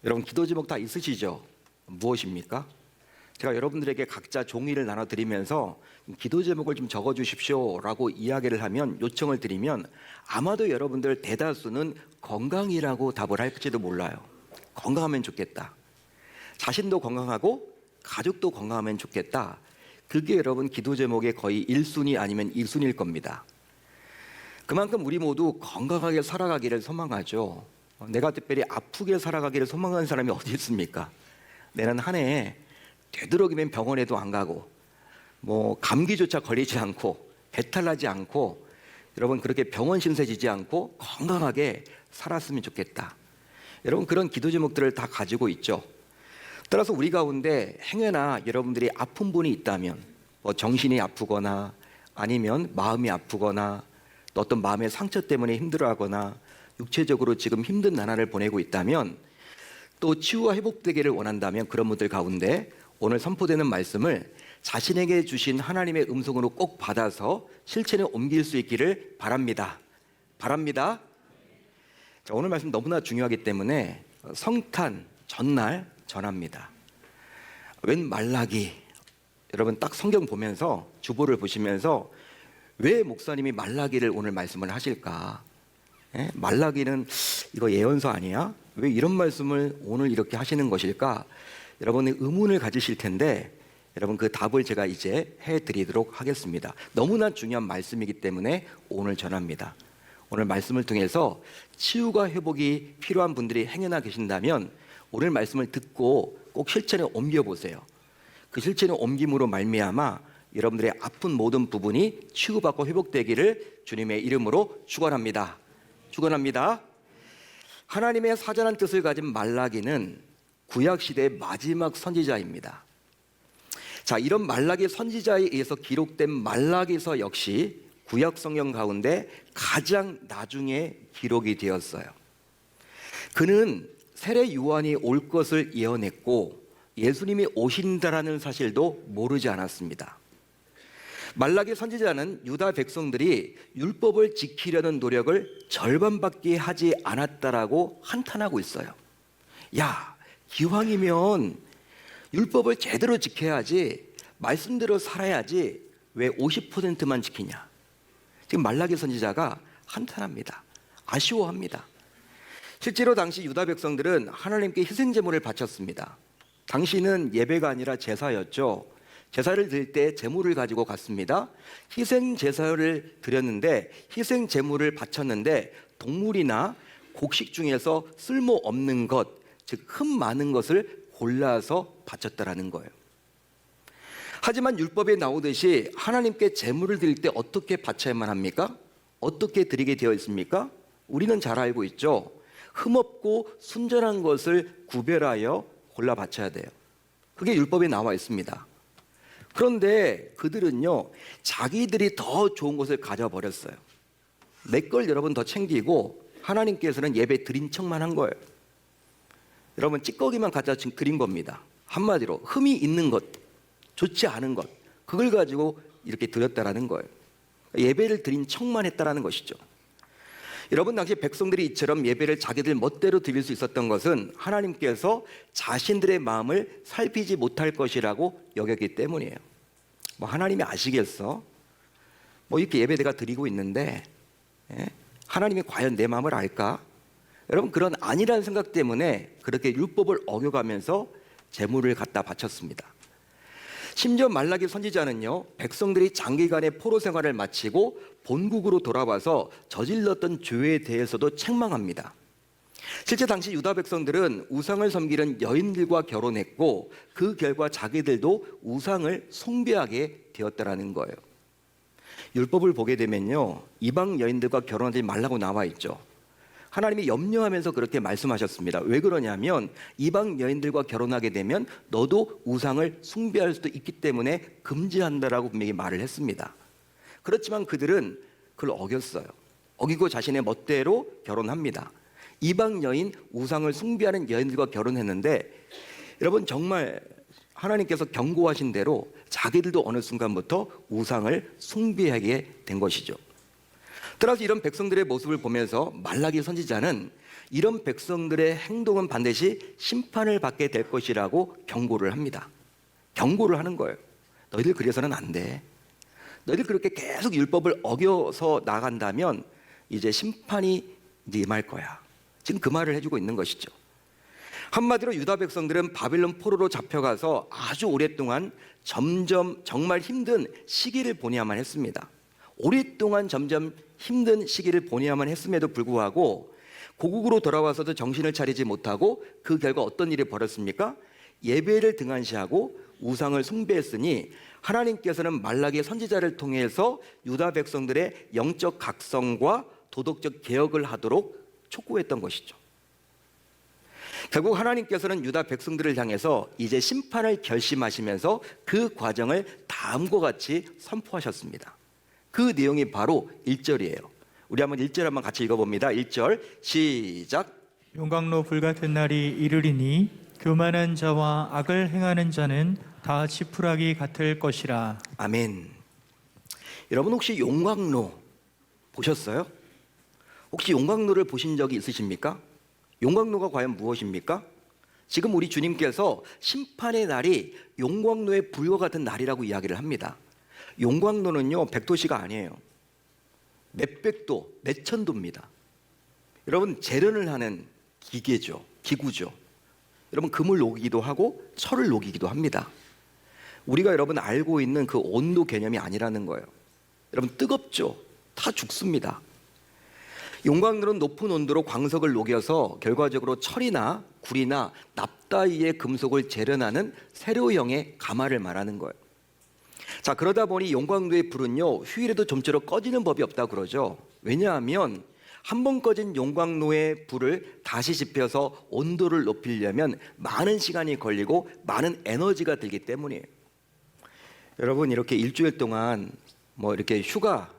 여러분 기도 제목 다 있으시죠? 무엇입니까? 제가 여러분들에게 각자 종이를 나눠드리면서 기도 제목을 좀 적어주십시오 라고 이야기를 하면, 요청을 드리면 아마도 여러분들 대다수는 건강이라고 답을 할지도 몰라요. 건강하면 좋겠다, 자신도 건강하고 가족도 건강하면 좋겠다. 그게 여러분 기도 제목의 거의 1순위 아니면 2순위일 겁니다. 그만큼 우리 모두 건강하게 살아가기를 소망하죠. 내가 특별히 아프게 살아가기를 소망하는 사람이 어디 있습니까? 내는 한 해에 되도록이면 병원에도 안 가고 감기조차 걸리지 않고 배탈 나지 않고, 여러분 그렇게 병원 신세 지지 않고 건강하게 살았으면 좋겠다. 여러분 그런 기도 제목들을 다 가지고 있죠. 따라서 우리 가운데 행여나 여러분들이 아픈 분이 있다면, 정신이 아프거나 아니면 마음이 아프거나 또 어떤 마음의 상처 때문에 힘들어하거나 육체적으로 지금 힘든 나날을 보내고 있다면, 또 치유와 회복되기를 원한다면, 그런 분들 가운데 오늘 선포되는 말씀을 자신에게 주신 하나님의 음성으로 꼭 받아서 실천에 옮길 수 있기를 바랍니다. 바랍니다. 자, 오늘 말씀 너무나 중요하기 때문에 성탄 전날 전합니다. 웬 말라기. 여러분 딱 성경 보면서, 주보를 보시면서 왜 목사님이 말라기를 오늘 말씀을 하실까? 말라기는 이거 예언서 아니야? 왜 이런 말씀을 오늘 이렇게 하시는 것일까? 여러분이 의문을 가지실 텐데, 여러분 그 답을 제가 이제 해드리도록 하겠습니다. 너무나 중요한 말씀이기 때문에 오늘 전합니다. 오늘 말씀을 통해서 치유가 회복이 필요한 분들이 행여나 계신다면 오늘 말씀을 듣고 꼭 실천에 옮겨보세요. 그 실천에 옮김으로 말미암아 여러분들의 아픈 모든 부분이 치유받고 회복되기를 주님의 이름으로 축원합니다. 축원합니다. 하나님의 사전한 뜻을 가진 말라기는 구약시대의 마지막 선지자입니다. 자, 이런 말라기 선지자에 의해서 기록된 말라기서 역시 구약 성경 가운데 가장 나중에 기록이 되었어요. 그는 세례 요한이 올 것을 예언했고 예수님이 오신다라는 사실도 모르지 않았습니다. 말라기 선지자는 유다 백성들이 율법을 지키려는 노력을 절반밖에 하지 않았다라고 한탄하고 있어요. 야, 기왕이면 율법을 제대로 지켜야지, 말씀대로 살아야지 왜 50%만 지키냐. 지금 말라기 선지자가 한탄합니다. 아쉬워합니다. 실제로 당시 유다 백성들은 하나님께 희생 제물을 바쳤습니다. 당시는 예배가 아니라 제사였죠. 제사를 드릴 때 제물을 가지고 갔습니다. 희생 제사를 드렸는데, 희생 제물을 바쳤는데 동물이나 곡식 중에서 쓸모없는 것, 즉 흠 많은 것을 골라서 바쳤다라는 거예요. 하지만 율법에 나오듯이 하나님께 제물을 드릴 때 어떻게 바쳐야만 합니까? 어떻게 드리게 되어 있습니까? 우리는 잘 알고 있죠. 흠없고 순전한 것을 구별하여 골라 바쳐야 돼요. 그게 율법에 나와 있습니다. 그런데 그들은요, 자기들이 더 좋은 것을 가져버렸어요. 내 걸 여러분 더 챙기고 하나님께서는 예배 드린 척만 한 거예요. 여러분 찌꺼기만 갖다 드린 겁니다. 한마디로 흠이 있는 것, 좋지 않은 것, 그걸 가지고 이렇게 드렸다라는 거예요. 예배를 드린 척만 했다라는 것이죠. 여러분 당시 백성들이 이처럼 예배를 자기들 멋대로 드릴 수 있었던 것은 하나님께서 자신들의 마음을 살피지 못할 것이라고 여겼기 때문이에요. 하나님이 아시겠어? 이렇게 예배 내가 드리고 있는데 하나님이 과연 내 마음을 알까? 여러분 그런 아니라는 생각 때문에 그렇게 율법을 어겨가면서 제물을 갖다 바쳤습니다. 심지어 말라기 선지자는요, 백성들이 장기간의 포로 생활을 마치고 본국으로 돌아와서 저질렀던 죄에 대해서도 책망합니다. 실제 당시 유다 백성들은 우상을 섬기는 여인들과 결혼했고 그 결과 자기들도 우상을 숭배하게 되었다라는 거예요. 율법을 보게 되면요, 이방 여인들과 결혼하지 말라고 나와 있죠. 하나님이 염려하면서 그렇게 말씀하셨습니다. 왜 그러냐면 이방 여인들과 결혼하게 되면 너도 우상을 숭배할 수도 있기 때문에 금지한다라고 분명히 말을 했습니다. 그렇지만 그들은 그걸 어겼어요. 어기고 자신의 멋대로 결혼합니다. 이방 여인, 우상을 숭배하는 여인들과 결혼했는데, 여러분 정말 하나님께서 경고하신 대로 자기들도 어느 순간부터 우상을 숭배하게 된 것이죠. 따라서 이런 백성들의 모습을 보면서 말라기 선지자는 이런 백성들의 행동은 반드시 심판을 받게 될 것이라고 경고를 합니다. 경고를 하는 거예요. 너희들 그래서는 안 돼. 너희들 그렇게 계속 율법을 어겨서 나간다면 이제 심판이 이제 임할 거야. 지금 그 말을 해주고 있는 것이죠. 한마디로 유다 백성들은 바빌론 포로로 잡혀가서 아주 오랫동안 점점 정말 힘든 시기를 보내야만 했습니다. 오랫동안 점점 힘든 시기를 보내야만 했음에도 불구하고 고국으로 돌아와서도 정신을 차리지 못하고 그 결과 어떤 일이 벌어졌습니까? 예배를 등한시하고 우상을 숭배했으니 하나님께서는 말라기 선지자를 통해서 유다 백성들의 영적 각성과 도덕적 개혁을 하도록 촉구했던 것이죠. 결국 하나님께서는 유다 백성들을 향해서 이제 심판을 결심하시면서 그 과정을 다음과 같이 선포하셨습니다. 그 내용이 바로 1절이에요. 우리 한번 1절 한번 같이 읽어봅니다. 1절 시작. 용광로 불같은 날이 이르리니 교만한 자와 악을 행하는 자는 다 지푸라기 같을 것이라. 아멘. 여러분 혹시 용광로 보셨어요? 혹시 용광로를 보신 적이 있으십니까? 용광로가 과연 무엇입니까? 지금 우리 주님께서 심판의 날이 용광로의 불과 같은 날이라고 이야기를 합니다. 용광로는요, 백도씨가 아니에요. 몇백도, 몇천도입니다. 여러분, 재련을 하는 기계죠, 기구죠. 여러분, 금을 녹이기도 하고 철을 녹이기도 합니다. 우리가 여러분 알고 있는 그 온도 개념이 아니라는 거예요. 여러분, 뜨겁죠? 다 죽습니다. 용광로는 높은 온도로 광석을 녹여서 결과적으로 철이나 구리나 납다이의 금속을 재련하는 세로형의 가마를 말하는 거예요. 자, 그러다 보니 용광로의 불은요, 휴일에도 좀처럼 꺼지는 법이 없다고 그러죠. 왜냐하면 한 번 꺼진 용광로의 불을 다시 지펴서 온도를 높이려면 많은 시간이 걸리고 많은 에너지가 들기 때문이에요. 여러분, 이렇게 일주일 동안 뭐 이렇게 휴가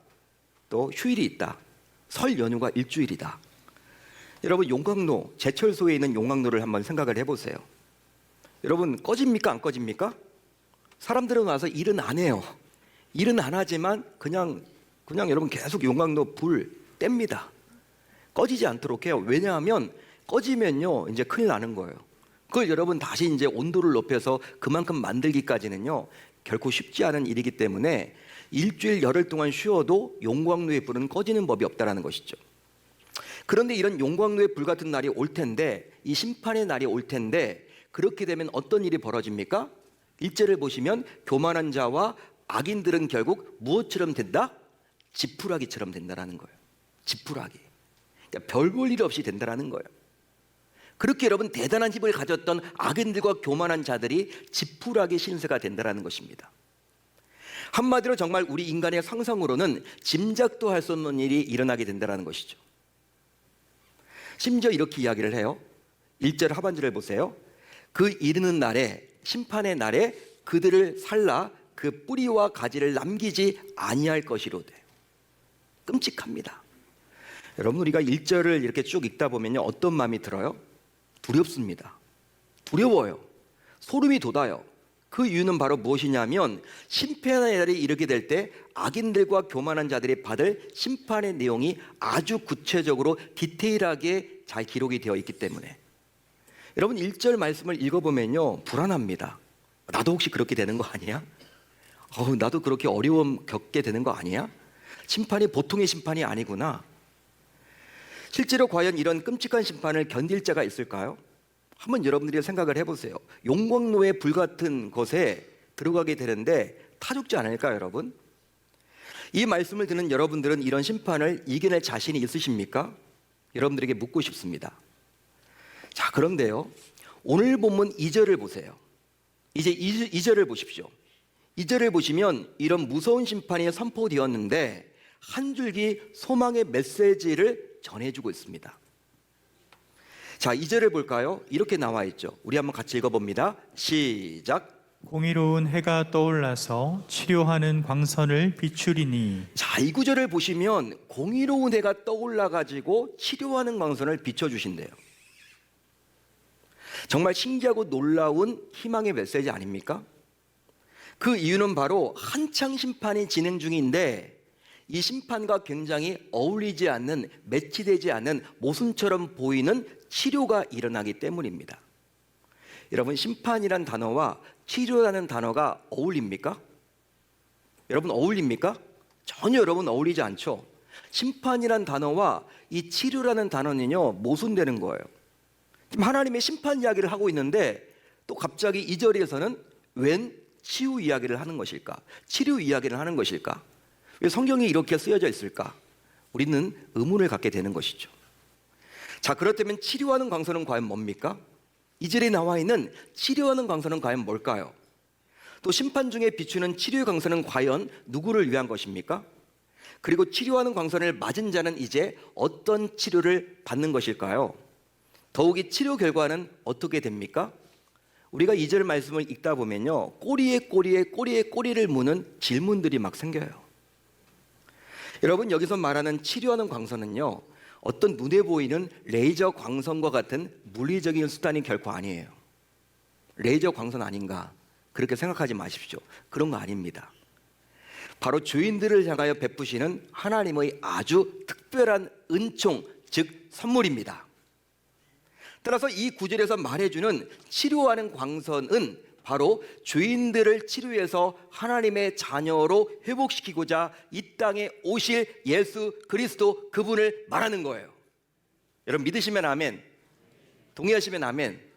또 휴일이 있다. 설 연휴가 일주일이다. 여러분, 용광로, 제철소에 있는 용광로를 한번 생각을 해보세요. 여러분, 꺼집니까? 안 꺼집니까? 사람들은 와서 일은 안 해요. 일은 안 하지만 그냥 여러분 계속 용광로 불 뗍니다. 꺼지지 않도록 해요. 왜냐하면 꺼지면요, 이제 큰일 나는 거예요. 그걸 여러분 다시 이제 온도를 높여서 그만큼 만들기까지는요, 결코 쉽지 않은 일이기 때문에 일주일 열흘 동안 쉬어도 용광로의 불은 꺼지는 법이 없다라는 것이죠. 그런데 이런 용광로의 불 같은 날이 올 텐데, 이 심판의 날이 올 텐데, 그렇게 되면 어떤 일이 벌어집니까? 1절을 보시면 교만한 자와 악인들은 결국 무엇처럼 된다? 지푸라기처럼 된다라는 거예요. 지푸라기. 그러니까 별 볼 일 없이 된다라는 거예요. 그렇게 여러분 대단한 힘을 가졌던 악인들과 교만한 자들이 지푸라기 신세가 된다라는 것입니다. 한마디로 정말 우리 인간의 상상으로는 짐작도 할 수 없는 일이 일어나게 된다는 것이죠. 심지어 이렇게 이야기를 해요. 1절 하반절을 보세요. 그 이르는 날에, 심판의 날에 그들을 살라 그 뿌리와 가지를 남기지 아니할 것이로되. 끔찍합니다. 여러분, 우리가 1절을 이렇게 쭉 읽다 보면요, 어떤 마음이 들어요? 두렵습니다. 두려워요. 소름이 돋아요. 그 이유는 바로 무엇이냐면 심판의 날이 이르게 될 때 악인들과 교만한 자들이 받을 심판의 내용이 아주 구체적으로 디테일하게 잘 기록이 되어 있기 때문에. 여러분, 1절 말씀을 읽어보면요, 불안합니다. 나도 혹시 그렇게 되는 거 아니야? 나도 그렇게 어려움 겪게 되는 거 아니야? 심판이 보통의 심판이 아니구나. 실제로 과연 이런 끔찍한 심판을 견딜 자가 있을까요? 한번 여러분들이 생각을 해보세요. 용광로의 불 같은 곳에 들어가게 되는데 타 죽지 않을까요, 여러분? 이 말씀을 듣는 여러분들은 이런 심판을 이겨낼 자신이 있으십니까? 여러분들에게 묻고 싶습니다. 자, 그런데요, 오늘 본문 2절을 보세요. 이제 2절을 보십시오. 2절을 보시면 이런 무서운 심판이 선포되었는데 한 줄기 소망의 메시지를 전해주고 있습니다. 자, 2절을 볼까요? 이렇게 나와 있죠. 우리 한번 같이 읽어봅니다. 시작. 공의로운 해가 떠올라서 치료하는 광선을 비추리니. 자, 이 구절을 보시면 공의로운 해가 떠올라 가지고 치료하는 광선을 비춰주신대요. 정말 신기하고 놀라운 희망의 메시지 아닙니까? 그 이유는 바로 한창 심판이 진행 중인데 이 심판과 굉장히 어울리지 않는, 매치되지 않는 모순처럼 보이는 치료가 일어나기 때문입니다. 여러분, 심판이란 단어와 치료라는 단어가 어울립니까? 여러분, 어울립니까? 전혀 여러분 어울리지 않죠. 심판이란 단어와 이 치료라는 단어는요, 모순되는 거예요. 지금 하나님의 심판 이야기를 하고 있는데 또 갑자기 2절에서는 웬 치유 이야기를 하는 것일까? 치료 이야기를 하는 것일까? 왜 성경이 이렇게 쓰여져 있을까? 우리는 의문을 갖게 되는 것이죠. 자, 그렇다면 치료하는 광선은 과연 뭡니까? 2절에 나와 있는 치료하는 광선은 과연 뭘까요? 또 심판 중에 비추는 치료의 광선은 과연 누구를 위한 것입니까? 그리고 치료하는 광선을 맞은 자는 이제 어떤 치료를 받는 것일까요? 더욱이 치료 결과는 어떻게 됩니까? 우리가 2절 말씀을 읽다 보면요, 꼬리에 꼬리를 무는 질문들이 막 생겨요. 여러분, 여기서 말하는 치료하는 광선은요, 어떤 눈에 보이는 레이저 광선과 같은 물리적인 수단이 결코 아니에요. 레이저 광선 아닌가? 그렇게 생각하지 마십시오. 그런 거 아닙니다. 바로 죄인들을 향하여 베푸시는 하나님의 아주 특별한 은총, 즉 선물입니다. 따라서 이 구절에서 말해주는 치료하는 광선은 바로 죄인들을 치료해서 하나님의 자녀로 회복시키고자 이 땅에 오실 예수 그리스도, 그분을 말하는 거예요. 여러분, 믿으시면 아멘, 동의하시면 아멘.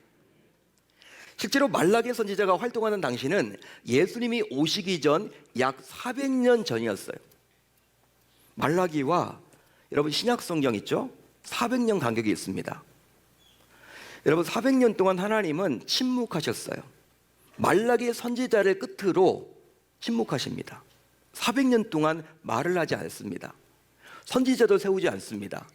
실제로 말라기 선지자가 활동하는 당시는 예수님이 오시기 전 약 400년 전이었어요. 말라기와 여러분 신약 성경 있죠? 400년 간격이 있습니다. 여러분, 400년 동안 하나님은 침묵하셨어요. 말라기 선지자를 끝으로 침묵하십니다. 400년 동안 말을 하지 않습니다. 선지자도 세우지 않습니다.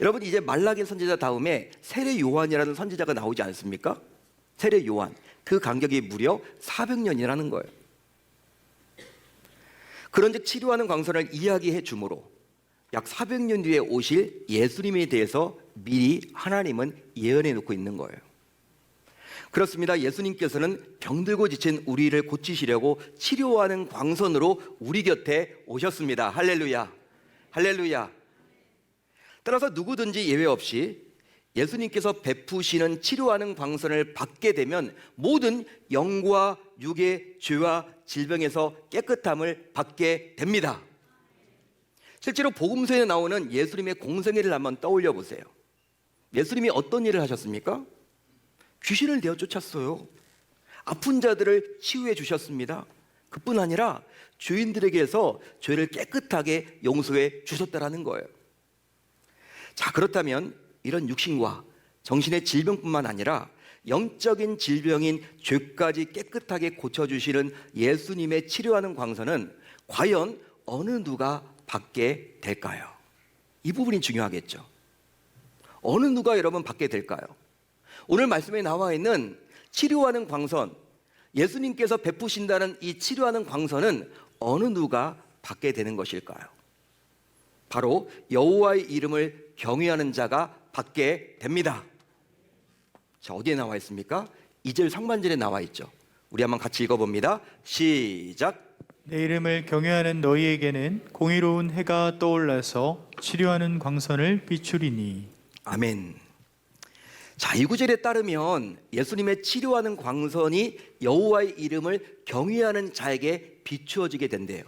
여러분, 이제 말라기 선지자 다음에 세례 요한이라는 선지자가 나오지 않습니까? 세례 요한, 그 간격이 무려 400년이라는 거예요. 그런즉 치료하는 광선을 이야기해 주므로 약 400년 뒤에 오실 예수님에 대해서 미리 하나님은 예언해 놓고 있는 거예요. 그렇습니다. 예수님께서는 병들고 지친 우리를 고치시려고 치료하는 광선으로 우리 곁에 오셨습니다. 할렐루야, 할렐루야. 따라서 누구든지 예외 없이 예수님께서 베푸시는 치료하는 광선을 받게 되면 모든 영과 육의 죄와 질병에서 깨끗함을 받게 됩니다. 실제로 복음서에 나오는 예수님의 공생애를 한번 떠올려 보세요. 예수님이 어떤 일을 하셨습니까? 귀신을 내어 쫓았어요. 아픈 자들을 치유해 주셨습니다. 그뿐 아니라 죄인들에게서 죄를 깨끗하게 용서해 주셨다라는 거예요. 자, 그렇다면 이런 육신과 정신의 질병뿐만 아니라 영적인 질병인 죄까지 깨끗하게 고쳐주시는 예수님의 치료하는 광선은 과연 어느 누가 받게 될까요? 이 부분이 중요하겠죠. 어느 누가 여러분 받게 될까요? 오늘 말씀에 나와 있는 치료하는 광선, 예수님께서 베푸신다는 이 치료하는 광선은 어느 누가 받게 되는 것일까요? 바로 여호와의 이름을 경외하는 자가 받게 됩니다. 자, 어디에 나와 있습니까? 2절 상반절에 나와 있죠. 우리 한번 같이 읽어봅니다. 시작. 내 이름을 경외하는 너희에게는 공의로운 해가 떠올라서 치료하는 광선을 비추리니. 아멘. 자, 이 구절에 따르면 예수님의 치료하는 광선이 여호와의 이름을 경외하는 자에게 비추어지게 된대요.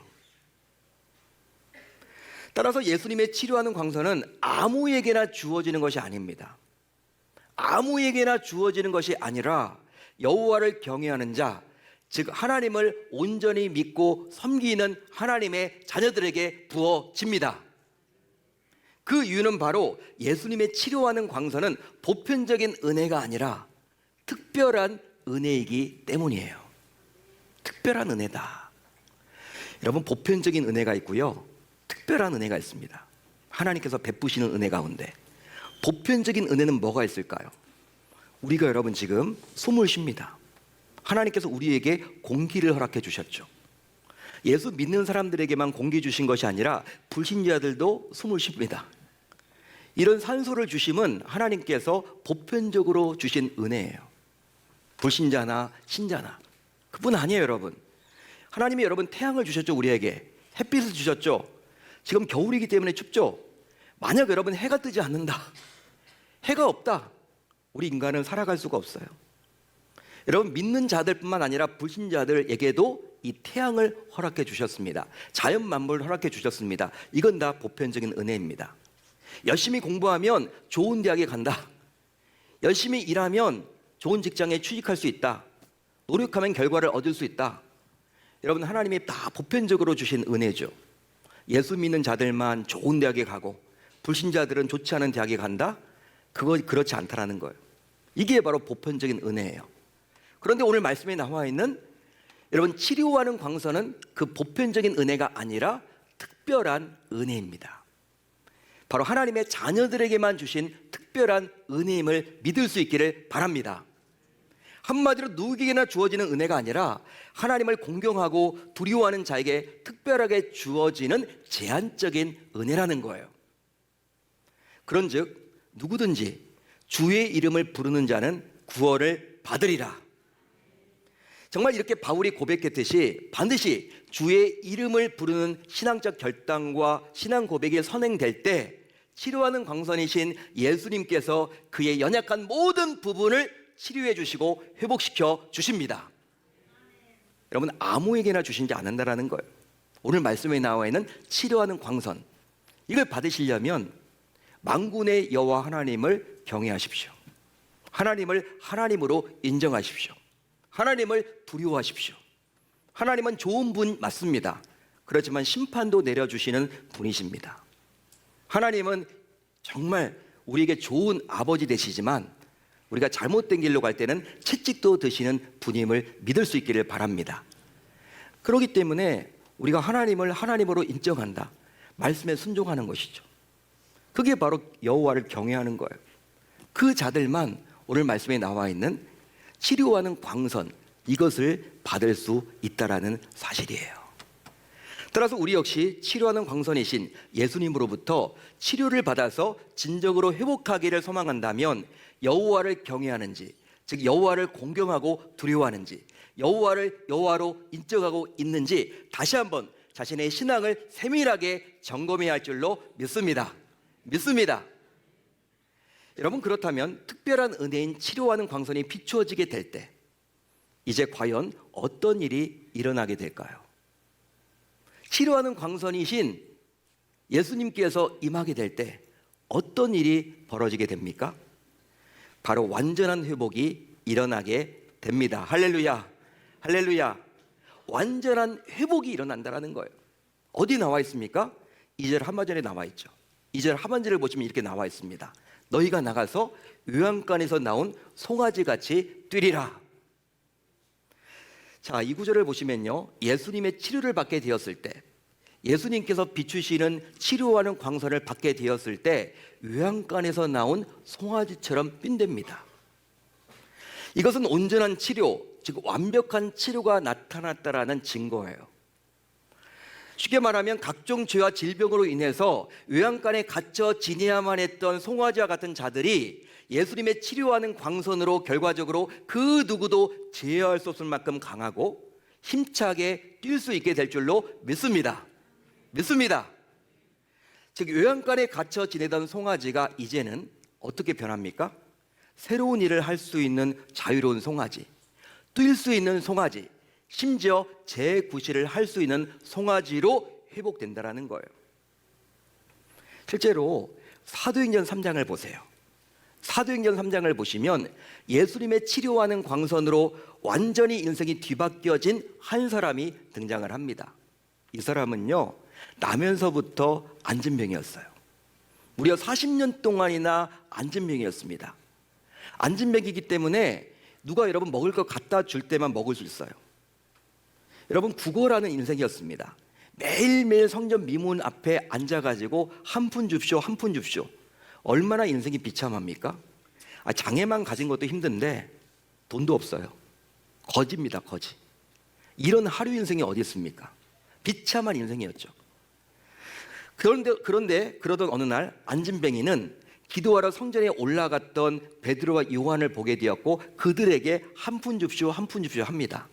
따라서 예수님의 치료하는 광선은 아무에게나 주어지는 것이 아닙니다. 아무에게나 주어지는 것이 아니라 여호와를 경외하는 자, 즉 하나님을 온전히 믿고 섬기는 하나님의 자녀들에게 부어집니다. 그 이유는 바로 예수님의 치료하는 광선은 보편적인 은혜가 아니라 특별한 은혜이기 때문이에요. 특별한 은혜다. 여러분, 보편적인 은혜가 있고요, 특별한 은혜가 있습니다. 하나님께서 베푸시는 은혜 가운데 보편적인 은혜는 뭐가 있을까요? 우리가 여러분 지금 숨을 쉽니다. 하나님께서 우리에게 공기를 허락해 주셨죠. 예수 믿는 사람들에게만 공기 주신 것이 아니라 불신자들도 숨을 쉽니다. 이런 산소를 주심은 하나님께서 보편적으로 주신 은혜예요. 불신자나 신자나 그뿐 아니에요. 여러분, 하나님이 여러분 태양을 주셨죠. 우리에게 햇빛을 주셨죠. 지금 겨울이기 때문에 춥죠? 만약 여러분 해가 뜨지 않는다, 해가 없다, 우리 인간은 살아갈 수가 없어요. 여러분, 믿는 자들뿐만 아니라 불신자들에게도 이 태양을 허락해 주셨습니다. 자연 만물을 허락해 주셨습니다. 이건 다 보편적인 은혜입니다. 열심히 공부하면 좋은 대학에 간다, 열심히 일하면 좋은 직장에 취직할 수 있다, 노력하면 결과를 얻을 수 있다. 여러분, 하나님이 다 보편적으로 주신 은혜죠. 예수 믿는 자들만 좋은 대학에 가고 불신자들은 좋지 않은 대학에 간다? 그거 그렇지 않다라는 거예요. 이게 바로 보편적인 은혜예요. 그런데 오늘 말씀에 나와 있는 여러분, 치료하는 광선은 그 보편적인 은혜가 아니라 특별한 은혜입니다. 바로 하나님의 자녀들에게만 주신 특별한 은혜임을 믿을 수 있기를 바랍니다. 한마디로 누구에게나 주어지는 은혜가 아니라 하나님을 공경하고 두려워하는 자에게 특별하게 주어지는 제한적인 은혜라는 거예요. 그런즉 누구든지 주의 이름을 부르는 자는 구원을 받으리라. 정말 이렇게 바울이 고백했듯이 반드시 주의 이름을 부르는 신앙적 결단과 신앙 고백이 선행될 때 치료하는 광선이신 예수님께서 그의 연약한 모든 부분을 치료해 주시고 회복시켜 주십니다. 여러분, 아무에게나 주시지 않는다라는 거예요. 오늘 말씀에 나와 있는 치료하는 광선, 이걸 받으시려면 만군의 여호와 하나님을 경외하십시오. 하나님을 하나님으로 인정하십시오. 하나님을 두려워하십시오. 하나님은 좋은 분 맞습니다. 그렇지만 심판도 내려주시는 분이십니다. 하나님은 정말 우리에게 좋은 아버지 되시지만 우리가 잘못된 길로 갈 때는 채찍도 드시는 분임을 믿을 수 있기를 바랍니다. 그렇기 때문에 우리가 하나님을 하나님으로 인정한다, 말씀에 순종하는 것이죠. 그게 바로 여호와를 경외하는 거예요. 그 자들만 오늘 말씀에 나와 있는 치료하는 광선, 이것을 받을 수 있다라는 사실이에요. 따라서 우리 역시 치료하는 광선이신 예수님으로부터 치료를 받아서 진정으로 회복하기를 소망한다면 여호와를 경외하는지, 즉 여호와를 공경하고 두려워하는지, 여호와를 여호와로 인정하고 있는지 다시 한번 자신의 신앙을 세밀하게 점검해야 할 줄로 믿습니다. 여러분, 그렇다면 특별한 은혜인 치료하는 광선이 비추어지게 될 때 이제 과연 어떤 일이 일어나게 될까요? 치료하는 광선이신 예수님께서 임하게 될 때 어떤 일이 벌어지게 됩니까? 바로 완전한 회복이 일어나게 됩니다. 할렐루야, 할렐루야. 완전한 회복이 일어난다는 거예요. 어디 나와 있습니까? 2절 하반절에 나와 있죠. 2절 하반절을 보시면 이렇게 나와 있습니다. 너희가 나가서 요양간에서 나온 송아지같이 뛰리라. 자, 이 구절을 보시면요, 예수님의 치료를 받게 되었을 때, 예수님께서 비추시는 치료하는 광선을 받게 되었을 때 요양간에서 나온 송아지처럼 뛴답니다. 이것은 온전한 치료, 즉 완벽한 치료가 나타났다라는 증거예요. 쉽게 말하면 각종 죄와 질병으로 인해서 요양간에 갇혀 지내야만 했던 송아지와 같은 자들이 예수님의 치료하는 광선으로 결과적으로 그 누구도 제어할 수 없을 만큼 강하고 힘차게 뛸 수 있게 될 줄로 믿습니다. 즉 요양간에 갇혀 지내던 송아지가 이제는 어떻게 변합니까? 새로운 일을 할 수 있는 자유로운 송아지, 뛸 수 있는 송아지, 심지어 재구실을 할 수 있는 송아지로 회복된다라는 거예요. 실제로 사도행전 3장을 보세요. 사도행전 3장을 보시면 예수님의 치료하는 광선으로 완전히 인생이 뒤바뀌어진 한 사람이 등장을 합니다. 이 사람은요, 나면서부터 안진병이었어요. 무려 40년 동안이나 안진병이었습니다. 안진병이기 때문에 누가 여러분 먹을 거 갖다 줄 때만 먹을 수 있어요. 여러분, 구걸하는 인생이었습니다. 매일매일 성전 미문 앞에 앉아가지고 한 푼 줍쇼, 한 푼 줍쇼. 얼마나 인생이 비참합니까? 장애만 가진 것도 힘든데 돈도 없어요. 거지입니다, 거지. 이런 하루 인생이 어디 있습니까? 비참한 인생이었죠. 그런데 그러던 어느 날 안진뱅이는 기도하러 성전에 올라갔던 베드로와 요한을 보게 되었고 그들에게 한 푼 줍쇼, 한 푼 줍쇼 합니다.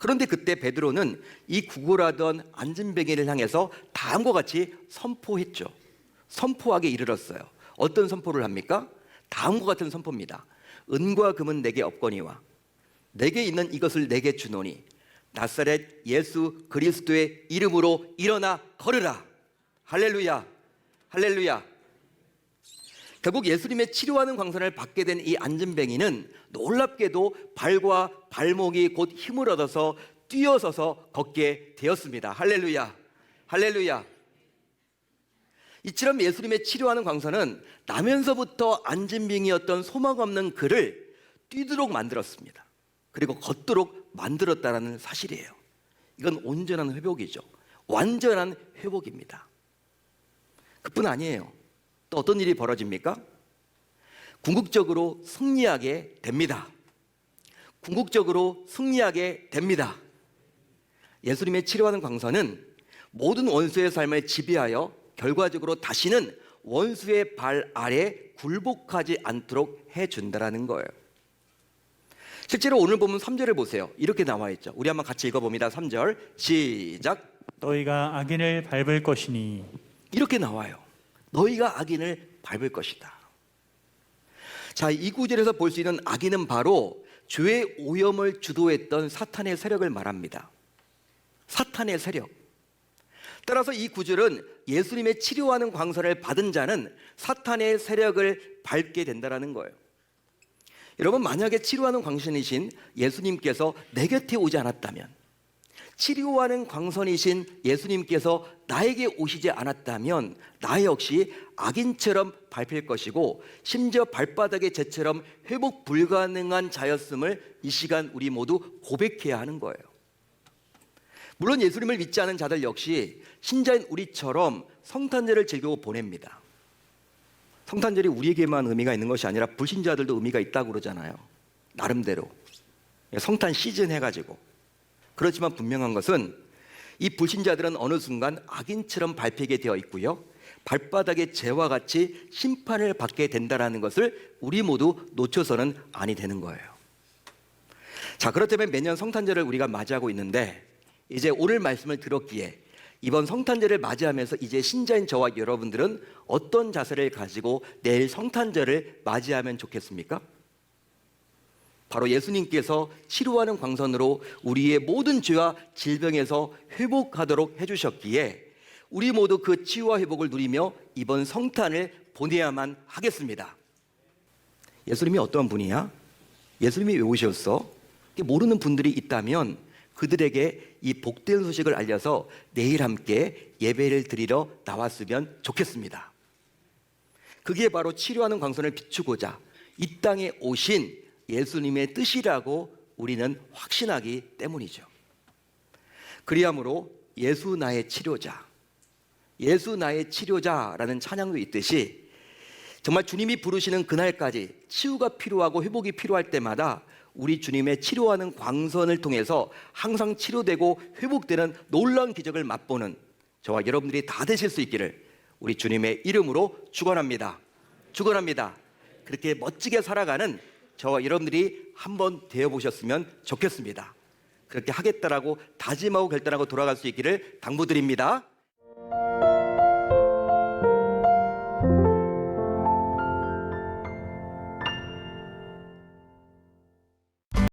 그런데 그때 베드로는 이 구걸하던 안진뱅이를 향해서 다음과 같이 선포했죠. 선포하게 이르렀어요. 어떤 선포를 합니까? 다음과 같은 선포입니다. 은과 금은 내게 없거니와 내게 있는 이것을 내게 주노니 나사렛 예수 그리스도의 이름으로 일어나 걸으라. 할렐루야, 할렐루야. 결국 예수님의 치료하는 광선을 받게 된 이 안진뱅이는 놀랍게도 발과 발목이 곧 힘을 얻어서 뛰어서서 걷게 되었습니다. 할렐루야, 할렐루야. 이처럼 예수님의 치료하는 광선은 나면서부터 안진뱅이였던 소망 없는 그를 뛰도록 만들었습니다. 그리고 걷도록 만들었다는 사실이에요. 이건 온전한 회복이죠. 완전한 회복입니다. 그뿐 아니에요. 또 어떤 일이 벌어집니까? 궁극적으로 승리하게 됩니다. 궁극적으로 승리하게 됩니다. 예수님의 치료하는 광선은 모든 원수의 삶을 지배하여 결과적으로 다시는 원수의 발 아래 굴복하지 않도록 해준다는 거예요. 실제로 오늘 보면 3절을 보세요. 이렇게 나와 있죠. 우리 한번 같이 읽어봅니다. 3절 시작. 너희가 악인을 밟을 것이니. 이렇게 나와요. 너희가 악인을 밟을 것이다. 자, 이 구절에서 볼 수 있는 악인은 바로 죄의 오염을 주도했던 사탄의 세력을 말합니다. 사탄의 세력. 따라서 이 구절은 예수님의 치료하는 광선을 받은 자는 사탄의 세력을 밟게 된다는 거예요. 여러분, 만약에 치료하는 광선이신 예수님께서 내 곁에 오지 않았다면, 치료하는 광선이신 예수님께서 나에게 오시지 않았다면 나 역시 악인처럼 밟힐 것이고 심지어 발바닥의 재처럼 회복 불가능한 자였음을 이 시간 우리 모두 고백해야 하는 거예요. 물론 예수님을 믿지 않은 자들 역시 신자인 우리처럼 성탄절을 즐기고 보냅니다. 성탄절이 우리에게만 의미가 있는 것이 아니라 불신자들도 의미가 있다고 그러잖아요. 나름대로 성탄 시즌 해가지고. 그렇지만 분명한 것은 이 불신자들은 어느 순간 악인처럼 밟히게 되어 있고요, 발바닥의 재와 같이 심판을 받게 된다는 것을 우리 모두 놓쳐서는 아니 되는 거예요. 자, 그렇다면 매년 성탄절을 우리가 맞이하고 있는데 이제 오늘 말씀을 들었기에 이번 성탄절을 맞이하면서 이제 신자인 저와 여러분들은 어떤 자세를 가지고 내일 성탄절을 맞이하면 좋겠습니까? 바로 예수님께서 치료하는 광선으로 우리의 모든 죄와 질병에서 회복하도록 해주셨기에 우리 모두 그 치유와 회복을 누리며 이번 성탄을 보내야만 하겠습니다. 예수님이 어떤 분이야? 예수님이 왜 오셨어? 모르는 분들이 있다면 그들에게 이 복된 소식을 알려서 내일 함께 예배를 드리러 나왔으면 좋겠습니다. 그게 바로 치료하는 광선을 비추고자 이 땅에 오신 예수님의 뜻이라고 우리는 확신하기 때문이죠. 그리하므로 예수 나의 치료자, 예수 나의 치료자라는 찬양도 있듯이 정말 주님이 부르시는 그날까지 치유가 필요하고 회복이 필요할 때마다 우리 주님의 치료하는 광선을 통해서 항상 치료되고 회복되는 놀라운 기적을 맛보는 저와 여러분들이 다 되실 수 있기를 우리 주님의 이름으로 축원합니다. 축원합니다. 그렇게 멋지게 살아가는 저와 여러분들이 한번 되어보셨으면 좋겠습니다. 그렇게 하겠다라고 다짐하고 결단하고 돌아갈 수 있기를 당부드립니다.